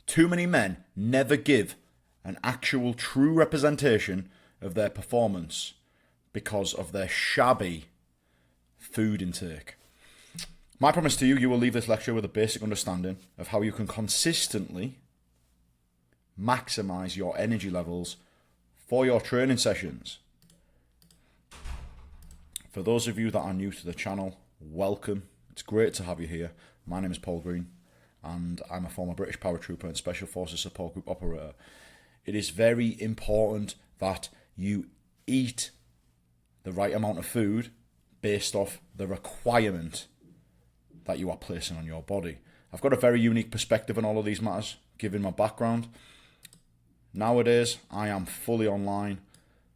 Too many men never give an actual true representation of their performance because of their shabby food intake. My promise to you, you will leave this lecture with a basic understanding of how you can consistently maximize your energy levels for your training sessions. For those of you that are new to the channel, welcome. It's great to have you here. My name is Paul Green, and I'm a former British paratrooper and Special Forces Support Group operator. It is very important that you eat the right amount of food based off the requirement that you are placing on your body. I've got a very unique perspective on all of these matters, given my background. Nowadays, I am fully online,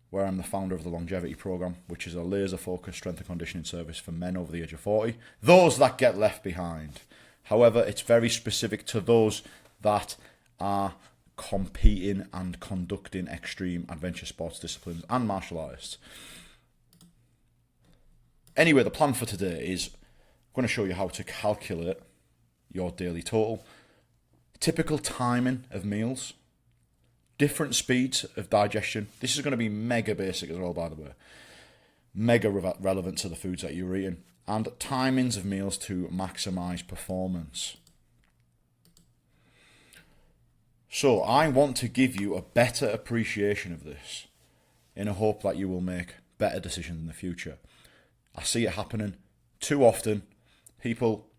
where I'm the founder of the Longevity Program, which is a laser-focused strength and conditioning service for men over the age of 40, those that get left behind. However, it's very specific to those that are competing and conducting extreme adventure sports disciplines and martial artists. Anyway, the plan for today is I'm going to show you how to calculate your daily total, typical timing of meals, different speeds of digestion. This is going to be mega basic as well, by the way. Mega relevant to the foods that you're eating. And timings of meals to maximize performance. So I want to give you a better appreciation of this in a hope that you will make better decisions in the future. I see it happening too often. People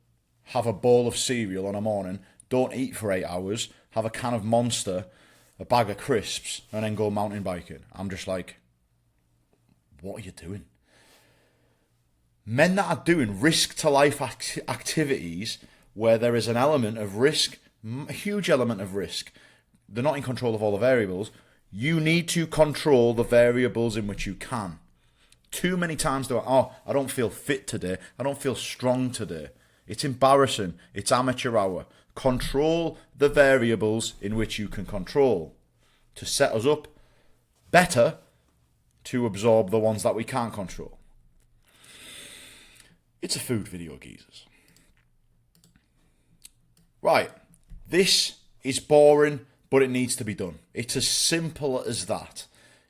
have a bowl of cereal on a morning, don't eat for 8 hours, have a can of Monster, a bag of crisps, and then go mountain biking. I'm just like, what are you doing? Men that are doing risk-to-life activities where there is an element of risk, a huge element of risk, they're not in control of all the variables. You need to control the variables in which you can. Too many times I don't feel fit today. I don't feel strong today. It's embarrassing. It's amateur hour. Control the variables in which you can control to set us up better to absorb the ones that we can't control. It's a food video, geezers. Right, this is boring, but it needs to be done. It's as simple as that.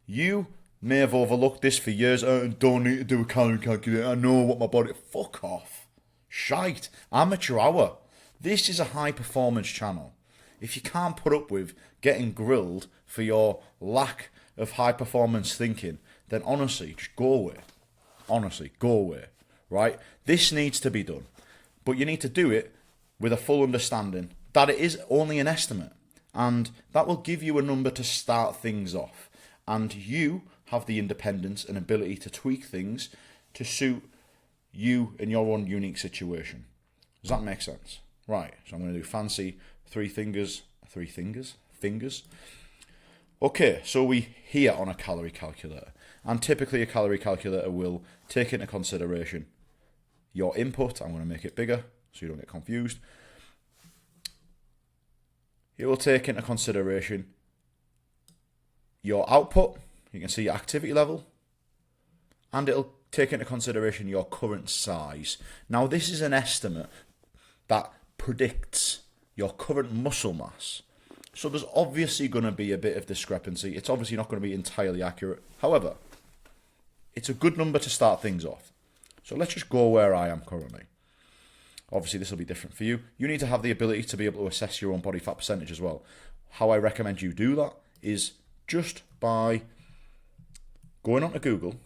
You may have overlooked this for years. I don't need to do a calorie calculator. I know what my body... Fuck off. Shite. Amateur hour. This is a high performance channel. If you can't put up with getting grilled for your lack of high performance thinking, then honestly, just go away. Honestly, go away. Right? This needs to be done. But you need to do it with a full understanding that it is only an estimate. And that will give you a number to start things off. And you have the independence and ability to tweak things to suit you in your own unique situation. Does that make sense? Right, so I'm going to do fancy three fingers. Okay, so we here on a calorie calculator. And typically a calorie calculator will take into consideration your input. I'm going to make it bigger so you don't get confused. It will take into consideration your output. You can see your activity level. And it'll take into consideration your current size. Now, this is an estimate that predicts your current muscle mass. So there's obviously going to be a bit of discrepancy. It's obviously not going to be entirely accurate. However, it's a good number to start things off. So let's just go where I am currently. Obviously, this will be different for you. You need to have the ability to be able to assess your own body fat percentage as well. How I recommend you do that is just by going onto Google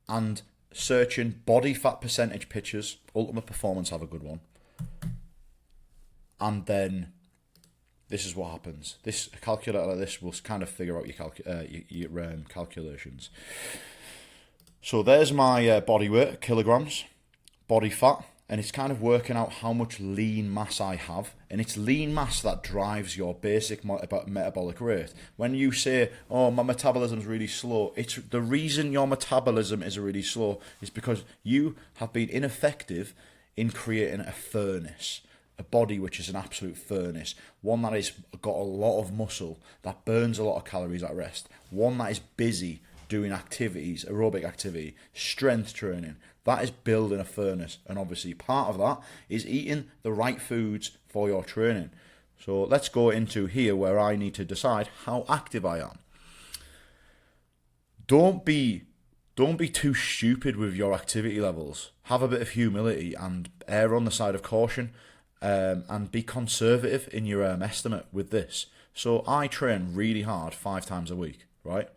and searching body fat percentage pictures. Ultimate Performance have a good one. And then this is what happens. This calculator like this will kind of figure out your calculations. So there's my body weight, kilograms, body fat, and it's kind of working out how much lean mass I have. And it's lean mass that drives your basic metabolic rate. When you say, oh, my metabolism's really slow, it's the reason your metabolism is really slow is because you have been ineffective in creating a furnace. A body which is an absolute furnace, one that has got a lot of muscle, that burns a lot of calories at rest, one that is busy doing activities, aerobic activity, strength training, That is building a furnace. And obviously part of that is eating the right foods for your training. So let's go into here where I need to decide how active I am. Don't be too stupid with your activity levels. Have a bit of humility and err on the side of caution, and be conservative in your estimate with this. So I train really hard 5 times a week, right?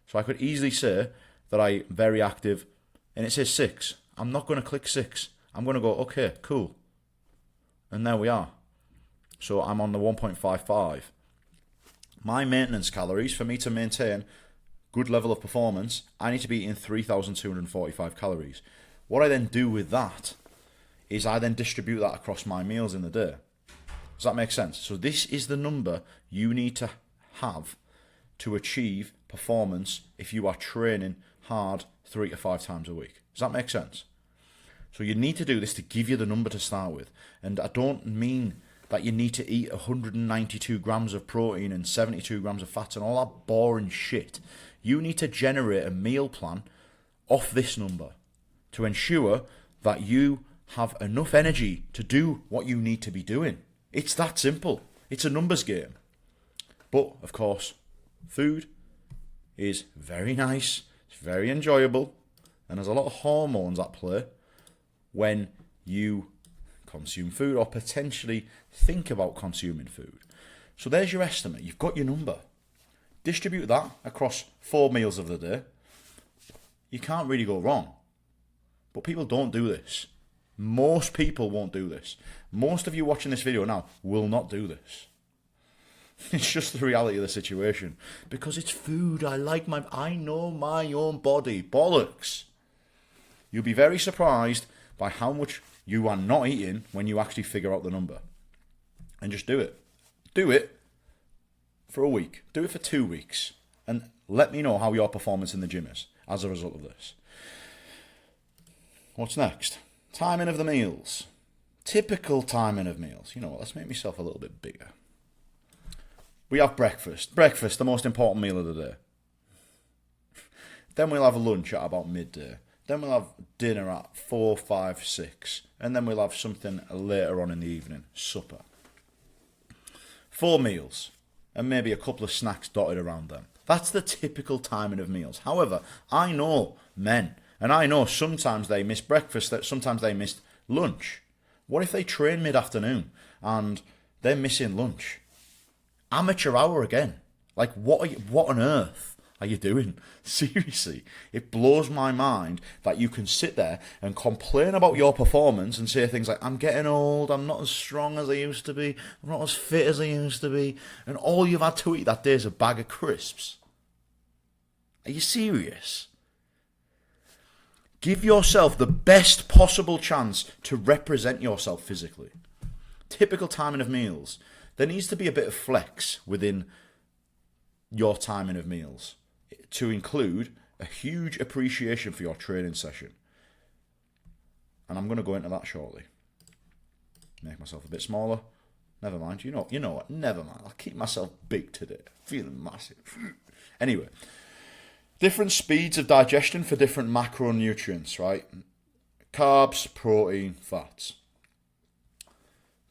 So I could easily say that I'm very active, and it says 6. I'm not going to click 6. I'm going to go, okay, cool. And there we are. So I'm on the 1.55. My maintenance calories, for me to maintain good level of performance, I need to be eating 3,245 calories. What I then do with that is I then distribute that across my meals in the day. Does that make sense? So this is the number you need to have to achieve performance if you are training hard 3 to 5 times a week. Does that make sense? So you need to do this to give you the number to start with. And I don't mean that you need to eat 192 grams of protein and 72 grams of fats and all that boring shit. You need to generate a meal plan off this number to ensure that you have enough energy to do what you need to be doing. It's that simple. It's a numbers game. But, of course, food is very nice, it's very enjoyable, and there's a lot of hormones at play when you consume food or potentially think about consuming food. So there's your estimate. You've got your number. Distribute that across 4 meals of the day. You can't really go wrong. But people don't do this. Most people won't do this. Most of you watching this video now will not do this. It's just the reality of the situation. Because it's food. I know my own body. Bollocks. You'll be very surprised by how much you are not eating when you actually figure out the number. And just do it. Do it for a week. Do it for 2 weeks. And let me know how your performance in the gym is as a result of this. What's next? Timing of the meals. Typical timing of meals. You know what? Let's make myself a little bit bigger. We have breakfast. Breakfast, the most important meal of the day. Then we'll have lunch at about midday. Then we'll have dinner at 4, 5, 6. And then we'll have something later on in the evening. Supper. 4 meals. And maybe a couple of snacks dotted around them. That's the typical timing of meals. However, I know men, and I know sometimes they miss breakfast, that sometimes they miss lunch. What if they train mid-afternoon and they're missing lunch? Amateur hour again. Like, what on earth are you doing? Seriously, it blows my mind that you can sit there and complain about your performance and say things like, I'm getting old, I'm not as strong as I used to be, I'm not as fit as I used to be, and all you've had to eat that day is a bag of crisps. Are you serious? Give yourself the best possible chance to represent yourself physically. Typical timing of meals. There needs to be a bit of flex within your timing of meals to include a huge appreciation for your training session. And I'm going to go into that shortly. Make myself a bit smaller. Never mind. You know what? Never mind. I'll keep myself big today. Feeling massive. Anyway. Different speeds of digestion for different macronutrients, right? Carbs, protein, fats.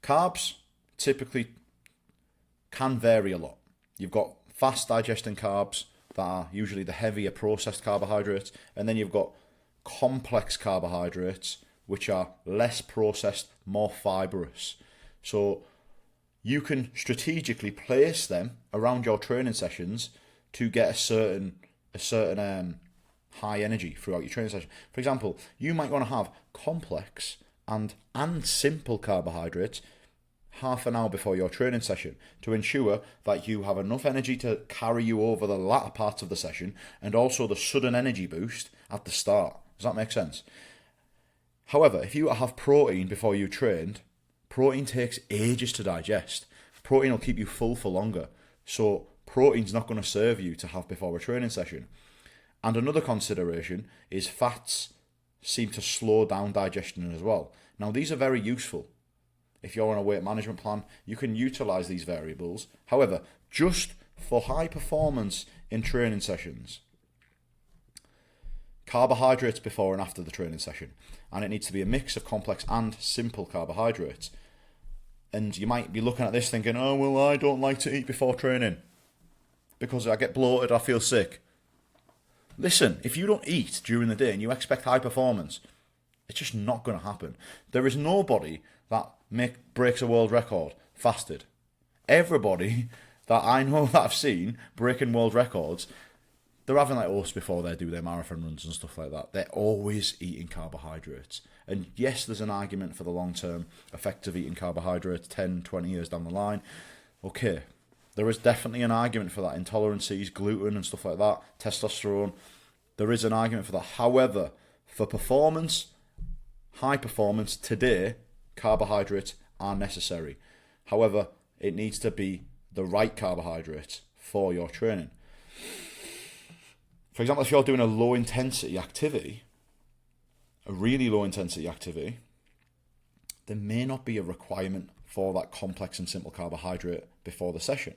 Carbs typically can vary a lot. You've got fast digesting carbs that are usually the heavier processed carbohydrates, and then you've got complex carbohydrates, which are less processed, more fibrous. So you can strategically place them around your training sessions to get a certain high energy throughout your training session. For example, you might want to have complex and simple carbohydrates half an hour before your training session to ensure that you have enough energy to carry you over the latter parts of the session and also the sudden energy boost at the start. Does that make sense? However, if you have protein before you trained, protein takes ages to digest. Protein will keep you full for longer. So protein's not going to serve you to have before a training session. And another consideration is fats seem to slow down digestion as well. Now, these are very useful. If you're on a weight management plan, you can utilize these variables. However, just for high performance in training sessions, carbohydrates before and after the training session. And it needs to be a mix of complex and simple carbohydrates. And you might be looking at this thinking, oh, well, I don't like to eat before training because I get bloated, I feel sick. Listen, if you don't eat during the day and you expect high performance, it's just not going to happen. There is nobody that breaks a world record fasted. Everybody that I know that I've seen breaking world records, they're having like oats before they do their marathon runs and stuff like that. They're always eating carbohydrates. And yes, there's an argument for the long-term effect of eating carbohydrates 10, 20 years down the line. Okay, there is definitely an argument for that. Intolerances, gluten and stuff like that, testosterone. There is an argument for that. However, for performance, high performance, today, carbohydrates are necessary. However, it needs to be the right carbohydrates for your training. For example, if you're doing a low-intensity activity, a really low-intensity activity, there may not be a requirement for that complex and simple carbohydrate before the session.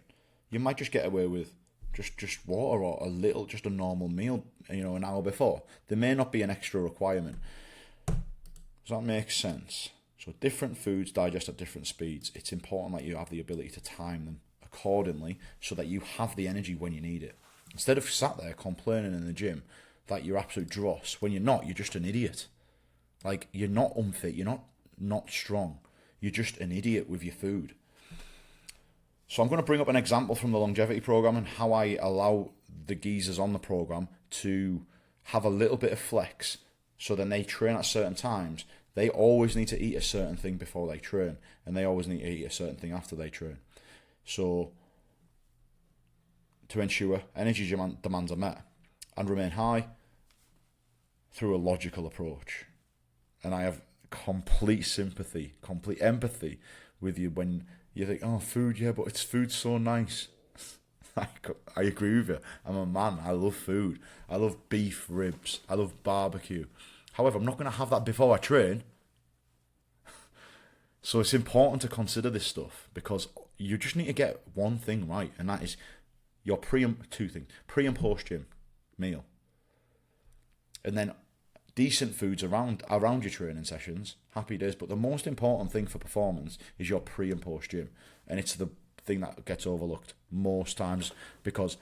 You might just get away with just water or just a normal meal, an hour before. There may not be an extra requirement. Does that make sense? So different foods digest at different speeds. It's important that you have the ability to time them accordingly so that you have the energy when you need it. Instead of sat there complaining in the gym that you're absolute dross, when you're not, you're just an idiot. Like, you're not unfit, you're not strong. You're just an idiot with your food. So I'm going to bring up an example from the longevity program and how I allow the geezers on the program to have a little bit of flex. So then they train at certain times. They always need to eat a certain thing before they train, and they always need to eat a certain thing after they train. So to ensure energy demands are met and remain high through a logical approach. And I have complete sympathy, complete empathy with you when you think, oh, food, yeah, but food's so nice. I agree with you. I'm a man. I love food. I love beef ribs. I love barbecue. However, I'm not going to have that before I train. So it's important to consider this stuff because you just need to get one thing right, and that is your pre and post gym meal. And then decent foods around your training sessions, happy days. But the most important thing for performance is your pre and post gym. And it's the thing that gets overlooked most times because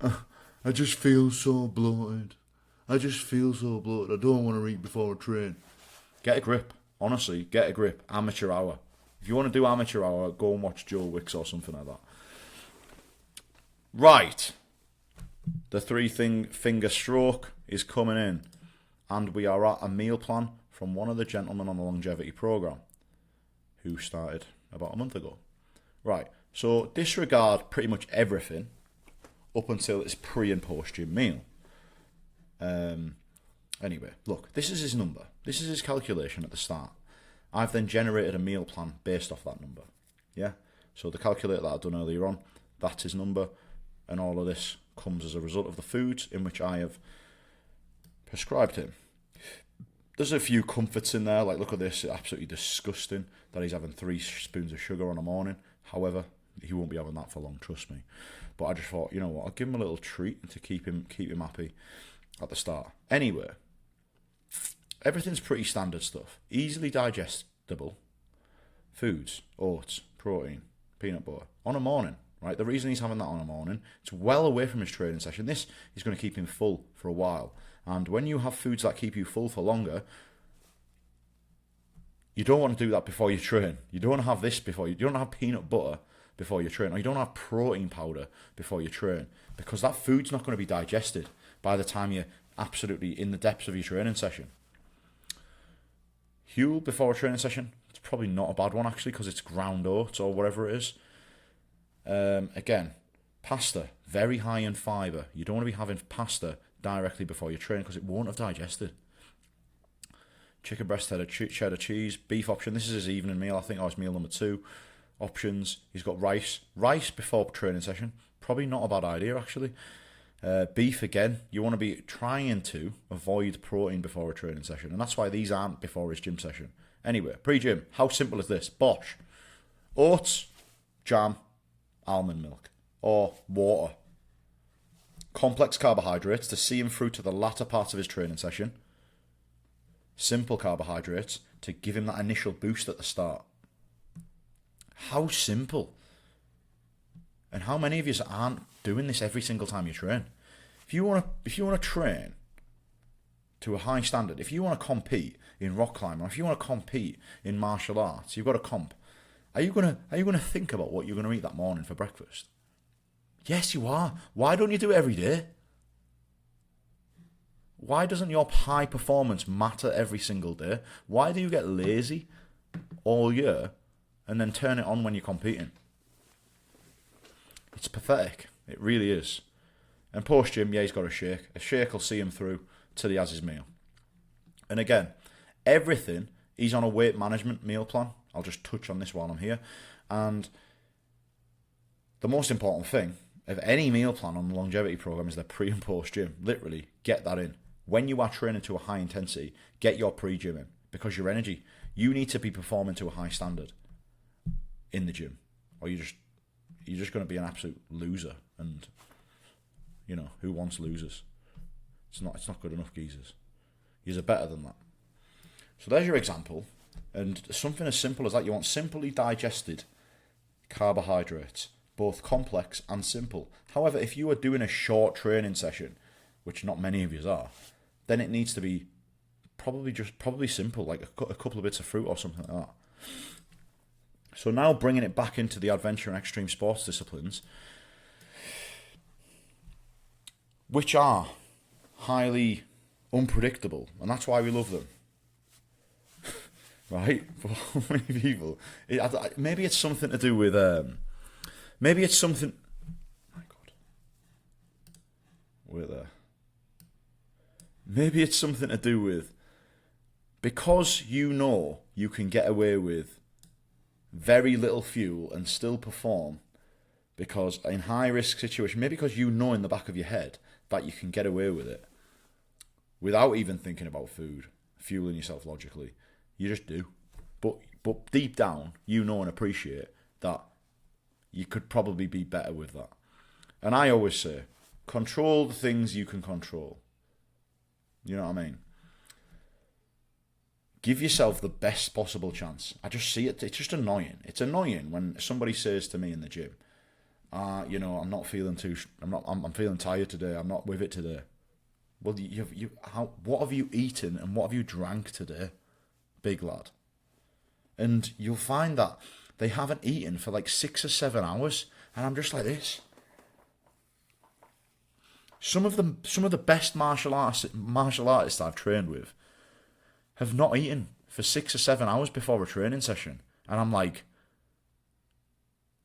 I just feel so bloated. I don't want to eat before I train. Get a grip. Honestly, get a grip. Amateur hour. If you want to do amateur hour, go and watch Joe Wicks or something like that. Right. The 3-finger stroke is coming in. And we are at a meal plan from one of the gentlemen on the longevity program who started about a month ago. Right. So disregard pretty much everything up until it's pre and post gym meal. Anyway, look, this is his number. This is his calculation at the start. I've then generated a meal plan based off that number. Yeah? So the calculator that I've done earlier on, that's his number. And all of this comes as a result of the foods in which I have prescribed him. There's a few comforts in there, like look at this, absolutely disgusting that he's having 3 spoons of sugar on a morning. However, he won't be having that for long, trust me. But I just thought, you know what, I'll give him a little treat to keep him happy at the start. Anyway, everything's pretty standard stuff. Easily digestible foods, oats, protein, peanut butter on a morning. Right, the reason he's having that on a morning, it's well away from his training session. This is going to keep him full for a while. And when you have foods that keep you full for longer, you don't want to do that before you train. You don't want to have this before you don't have peanut butter before you train, or you don't have protein powder before you train, because that food's not going to be digested by the time you're absolutely in the depths of your training session. Huel before a training session, it's probably not a bad one actually, because it's ground oats or whatever it is. Again, pasta, very high in fibre. You don't want to be having pasta directly before you train because it won't have digested. Chicken breast, cheddar cheese, beef option. This is his evening meal, I think. It's meal number 2. Options, he's got rice. Rice before training session, probably not a bad idea actually. Beef again, you want to be trying to avoid protein before a training session, and that's why these aren't before his gym session. Anyway, pre-gym, how simple is this? Bosh. Oats, jam, almond milk, or water. Complex carbohydrates to see him through to the latter part of his training session. Simple carbohydrates to give him that initial boost at the start. How simple. And how many of you aren't doing this every single time you train? If you want to train to a high standard, if you want to compete in rock climbing, or if you want to compete in martial arts, you've got a comp. Are you gonna think about what you're gonna eat that morning for breakfast? Yes, you are. Why don't you do it every day? Why doesn't your high performance matter every single day? Why do you get lazy all year and then turn it on when you're competing? It's pathetic. It really is. And post-gym, yeah, he's got a shake. A shake will see him through till he has his meal. And again, everything, he's on a weight management meal plan. I'll just touch on this while I'm here. And the most important thing of any meal plan on the longevity program is their pre and post-gym. Literally, get that in. When you are training to a high intensity, get your pre-gym in. Because your energy, you need to be performing to a high standard in the gym. Or you're just going to be an absolute loser. And, you know, who wants losers? It's not good enough, geezers. You're better than that. So there's your example. And something as simple as that, you want simply digested carbohydrates, both complex and simple. However, if you are doing a short training session, which not many of you are, then it needs to be probably simple, like a couple of bits of fruit or something like that. So now bringing it back into the adventure and extreme sports disciplines, which are highly unpredictable, and that's why we love them. Right? For many people, maybe it's something to do with maybe it's something. My God, we're there. Maybe it's something to do with because you know you can get away with very little fuel and still perform. Because in high risk situations, maybe because you know in the back of your head that you can get away with it without even thinking about food, fueling yourself logically. You just do. But deep down, you know and appreciate that you could probably be better with that. And I always say, control the things you can control. You know what I mean? Give yourself the best possible chance. I just see it. It's just annoying. It's annoying when somebody says to me in the gym, you know, I'm feeling tired today. I'm not with it today. Well, what have you eaten and what have you drank today, big lad? And you'll find that they haven't eaten for like 6 or 7 hours, and I'm just like this. Some of the best martial artists I've trained with have not eaten for 6 or 7 hours before a training session, and I'm like,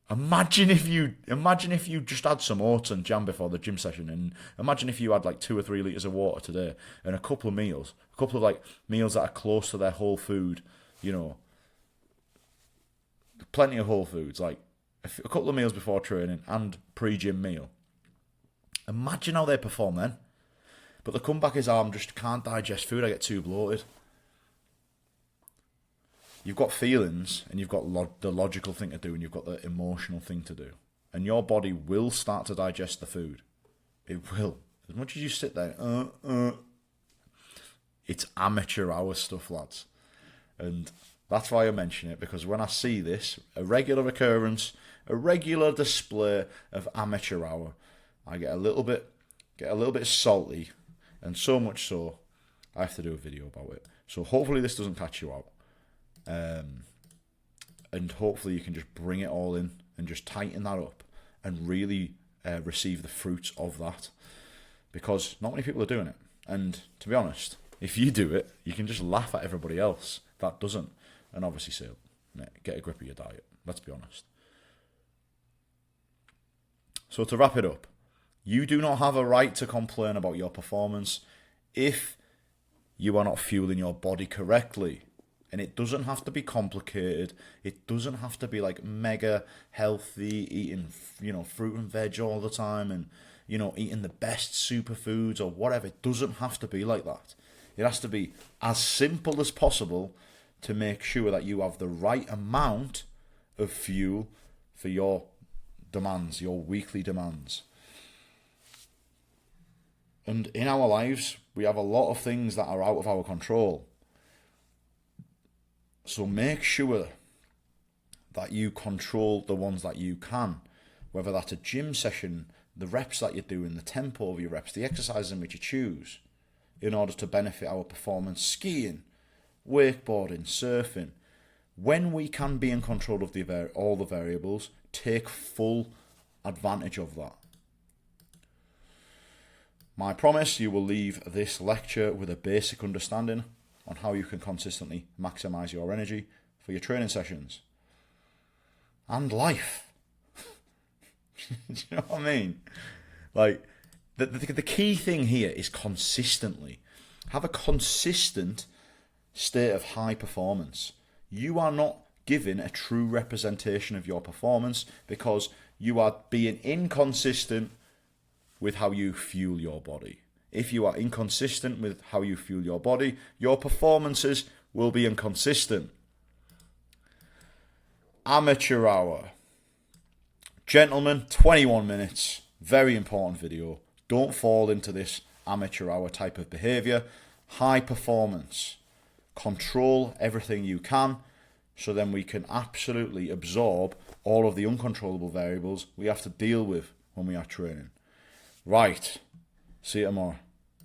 imagine if you just had some oats and jam before the gym session, and imagine if you had like 2 or 3 litres of water today and a couple of meals that are close to their whole food, you know, plenty of whole foods, like a couple of meals before training and pre-gym meal. Imagine how they perform then. But the comeback is, I just can't digest food, I get too bloated. You've got feelings, and you've got the logical thing to do, and you've got the emotional thing to do. And your body will start to digest the food. It will. As much as you sit there, it's amateur hour stuff, lads. And that's why I mention it, because when I see this, a regular occurrence, a regular display of amateur hour, I get a little bit salty, and so much so, I have to do a video about it. So hopefully this doesn't catch you out. And hopefully you can just bring it all in and just tighten that up and really receive the fruits of that, because not many people are doing it. And to be honest, if you do it, you can just laugh at everybody else that doesn't, and obviously say, get a grip of your diet. Let's be honest. So to wrap it up, you do not have a right to complain about your performance if you are not fueling your body correctly. And it doesn't have to be complicated. It doesn't have to be like mega healthy, eating, you know, fruit and veg all the time, and, you know, eating the best superfoods or whatever. It doesn't have to be like that. It has to be as simple as possible to make sure that you have the right amount of fuel for your demands, your weekly demands. And in our lives, we have a lot of things that are out of our control. So make sure that you control the ones that you can, whether that's a gym session, the reps that you're doing, the tempo of your reps, the exercises in which you choose, in order to benefit our performance. Skiing, wakeboarding, surfing. When we can be in control of all the variables, take full advantage of that. My promise, you will leave this lecture with a basic understanding on how you can consistently maximize your energy for your training sessions. And life. Do you know what I mean? Like, the key thing here is consistently. Have a consistent state of high performance. You are not given a true representation of your performance because you are being inconsistent with how you fuel your body. If you are inconsistent with how you fuel your body, your performances will be inconsistent. Amateur hour. Gentlemen, 21 minutes. Very important video. Don't fall into this amateur hour type of behavior. High performance. Control everything you can, so then we can absolutely absorb all of the uncontrollable variables we have to deal with when we are training. Right. See you tomorrow.